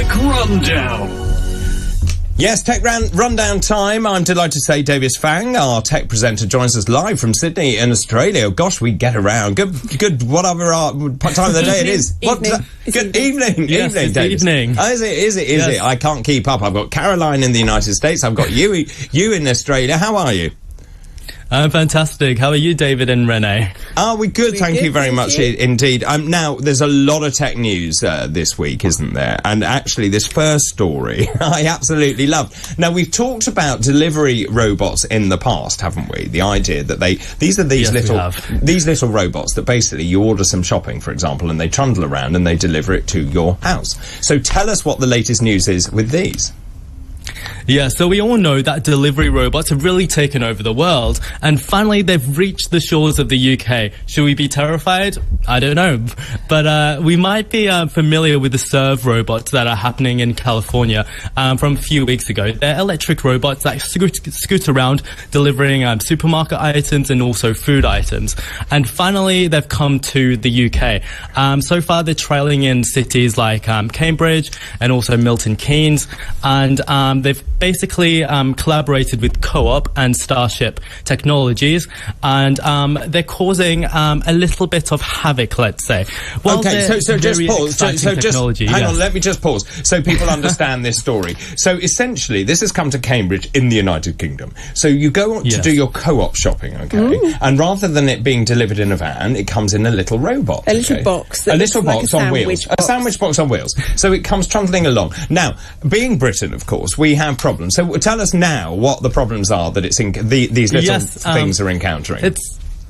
Tech Rundown. Yes, Tech Rundown time. I'm delighted to say Davis Fang, our tech presenter, joins us live from Sydney in Australia. Gosh, we get around. Good, whatever time of the day it is. Good evening. Yes, evening, Davis. Evening. Oh, is it? Yes. I can't keep up. I've got Caroline in the United States. I've got you in Australia. How are you? I'm fantastic. How are you, David and Renee? Are we good? Thank you very much indeed. Now, there's a lot of tech news this week, isn't there? And actually, this first story I absolutely love. Now, we've talked about delivery robots in the past, haven't we? The idea that these little robots that basically you order some shopping, for example, and they trundle around and they deliver it to your house. So tell us what the latest news is with these. Yeah, so we all know that delivery robots have really taken over the world, and finally they've reached the shores of the UK. Should we be terrified? I don't know. But we might be familiar with the Serve robots that are happening in California from a few weeks ago. They're electric robots that scoot around delivering supermarket items and also food items. And finally, they've come to the UK. So far, they're trialling in cities like Cambridge and also Milton Keynes, and they've basically collaborated with Co-op and Starship Technologies, and they're causing a little bit of havoc, let's say. Well, okay, so just pause. Hang on, let me just pause so people understand this story. So essentially, this has come to Cambridge in the United Kingdom. So you go to do your Co-op shopping, okay? And rather than it being delivered in a van, it comes in a little robot. A little box. A little box on wheels. A sandwich box on wheels. So it comes trundling along. Now, being Britain, of course, we have problems. So tell us now what the problems are that these little things are encountering.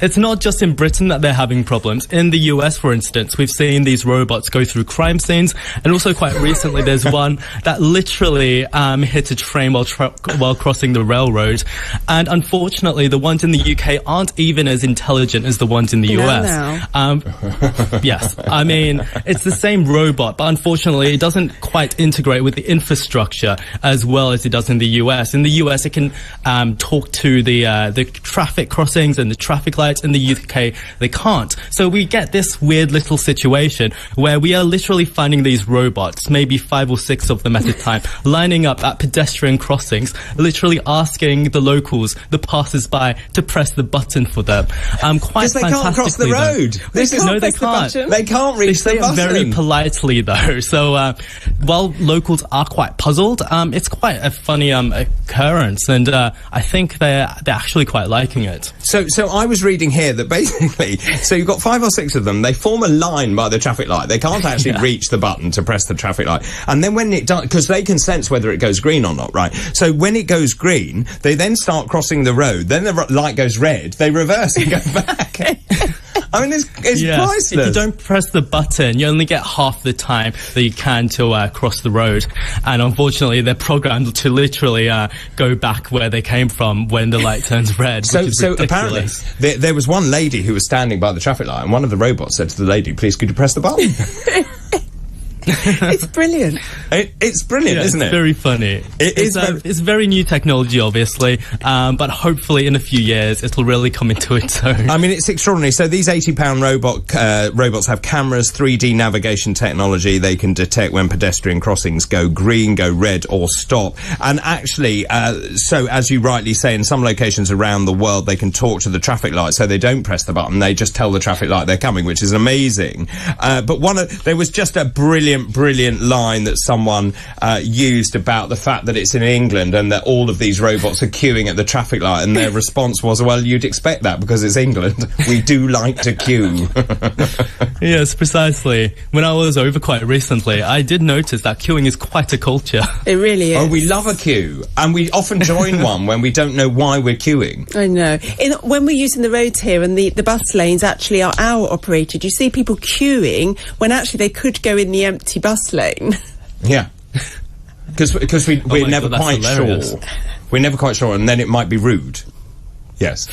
It's not just in Britain that they're having problems. In the US, for instance, we've seen these robots go through crime scenes, and also quite recently there's one that literally hit a train while crossing the railroad. And unfortunately, the ones in the UK aren't even as intelligent as the ones in the US. Yes, I mean, it's the same robot, but unfortunately, it doesn't quite integrate with the infrastructure as well as it does in the US. In the US, it can talk to the traffic crossings and the traffic lights. In the UK, they can't. So we get this weird little situation where we are literally finding these robots, maybe 5 or 6 of them at a time, lining up at pedestrian crossings, literally asking the locals, the passers-by, to press the button for them. Quite fantastically, they can't cross the road. They can't. They can't reach the button. They say it very politely, though. So while locals are quite puzzled, it's quite a funny occurrence, and I think they're actually quite liking it. So I was reading here that basically, so you've got 5 or 6 of them, they form a line by the traffic light. They can't actually reach the button to press the traffic light. And then when it does, because they can sense whether it goes green or not, right? So when it goes green, they then start crossing the road. Then the light goes red. They reverse and go back. I mean, it's priceless. If you don't press the button, you only get half the time that you can to cross the road. And unfortunately, they're programmed to literally go back where they came from when the light turns red. So apparently, there was one lady who was standing by the traffic light, and one of the robots said to the lady, "Please, could you press the button?" It's brilliant. It's brilliant, isn't it? It's very funny. It's very new technology, obviously, but hopefully in a few years it'll really come into its own. I mean, it's extraordinary. So these £80 robots have cameras, 3D navigation technology. They can detect when pedestrian crossings go green, go red, or stop. And actually, so as you rightly say, in some locations around the world, they can talk to the traffic light, so they don't press the button. They just tell the traffic light they're coming, which is amazing. But there was just a brilliant line that someone used about the fact that it's in England and that all of these robots are queuing at the traffic light, and their response was, well, you'd expect that because it's England. We do like to queue. Yes, precisely. When I was over quite recently, I did notice that queuing is quite a culture. It really is. Oh, we love a queue, and we often join one when we don't know why we're queuing. I know. When we're using the roads here and the bus lanes actually are hour operated, you see people queuing when actually they could go in the empty bus lane. Yeah. Because we're never quite sure. We're never quite sure, and then it might be rude. Yes.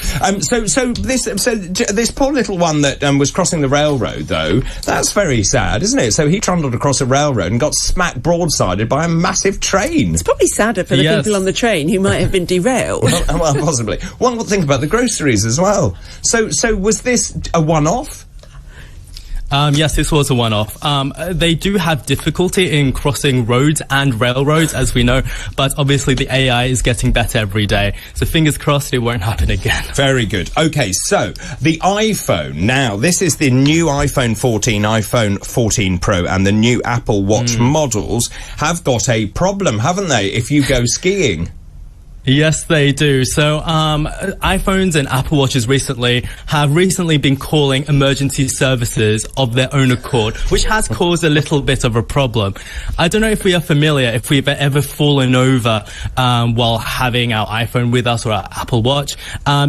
So this poor little one that was crossing the railroad, though, that's very sad, isn't it? So he trundled across a railroad and got smacked broadsided by a massive train. It's probably sadder for the people on the train who might have been derailed. Well, possibly. One would think about the groceries as well. So was this a one-off? Yes, this was a one-off. They do have difficulty in crossing roads and railroads, as we know, but obviously the AI is getting better every day. So fingers crossed it won't happen again. Very good. Okay, so the iPhone. Now, this is the new iPhone 14, iPhone 14 Pro, and the new Apple Watch models have got a problem, haven't they, if you go skiing? Yes, they do. So, iPhones and Apple Watches have recently been calling emergency services of their own accord, which has caused a little bit of a problem. I don't know if we are familiar, if we've ever fallen over, while having our iPhone with us or our Apple Watch,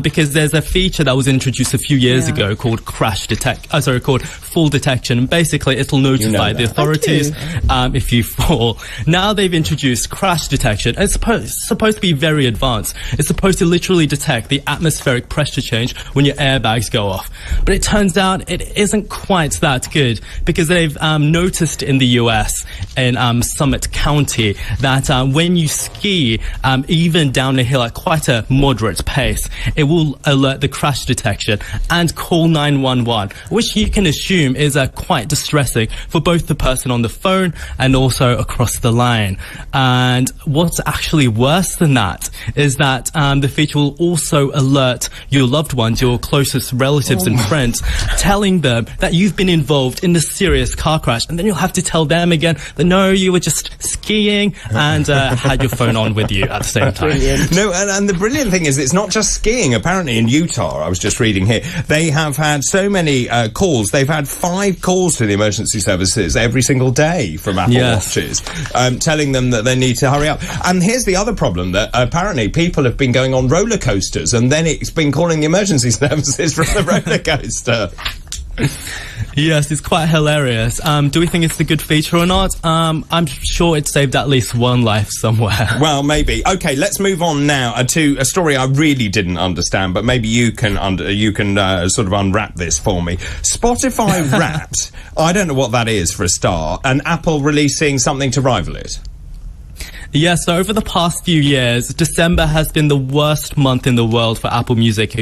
because there's a feature that was introduced a few years ago called called fall detection. And basically, it'll notify the authorities, if you fall. Now they've introduced crash detection. It's supposed to be very advanced. It's supposed to literally detect the atmospheric pressure change when your airbags go off. But it turns out it isn't quite that good, because they've noticed in the US, in Summit County, that when you ski, even down a hill at quite a moderate pace, it will alert the crash detection and call 911, which you can assume is quite distressing for both the person on the phone and also across the line. And what's actually worse than that is that the feature will also alert your loved ones, your closest relatives and friends, telling them that you've been involved in a serious car crash, and then you'll have to tell them again that no, you were just skiing and had your phone on with you at the same time. No, and the brilliant thing is it's not just skiing. Apparently in Utah, I was just reading here, they have had so many calls. They've had 5 calls to the emergency services every single day from Apple Watches, telling them that they need to hurry up. And here's the other problem, that apparently people have been going on roller coasters, and then it's been calling the emergency services from the roller coaster. Yes, it's quite hilarious. Do we think it's a good feature or not? I'm sure it saved at least one life somewhere. Well, maybe. Okay, let's move on now to a story I really didn't understand, but maybe you can sort of unwrap this for me. Spotify Wrapped. I don't know what that is for a start, and Apple releasing something to rival it. Yeah, so over the past few years, December has been the worst month in the world for Apple Music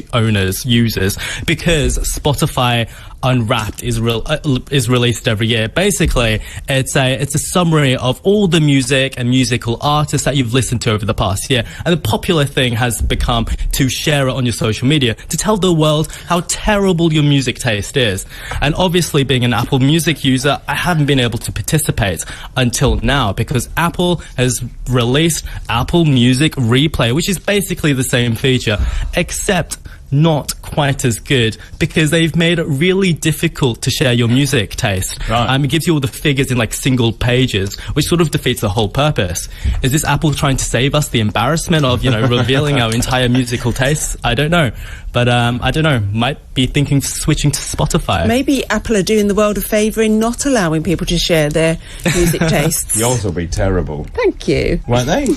users, because Spotify Unwrapped is released every year. Basically, it's a summary of all the music and musical artists that you've listened to over the past year. And the popular thing has become to share it on your social media, to tell the world how terrible your music taste is. And obviously, being an Apple Music user, I haven't been able to participate until now, because Apple has released Apple Music Replay, which is basically the same feature, except not quite as good, because they've made it really difficult to share your music taste. Right. It gives you all the figures in like single pages, which sort of defeats the whole purpose. Is this Apple trying to save us the embarrassment of, revealing our entire musical tastes? I don't know. But I don't know, might be thinking of switching to Spotify. Maybe Apple are doing the world a favour in not allowing people to share their music tastes. Yours will be terrible. Thank you. Won't they?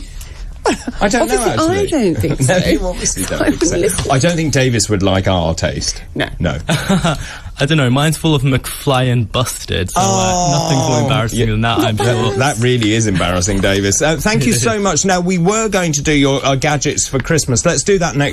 I don't know, actually. I don't think so. No, you obviously don't think so. I don't think Davis would like our taste. No. I don't know, mine's full of McFly and Busted, so nothing's more embarrassing than that, I'm sure. That really is embarrassing, Davis. Thank you so much. Now, we were going to do your gadgets for Christmas. Let's do that next.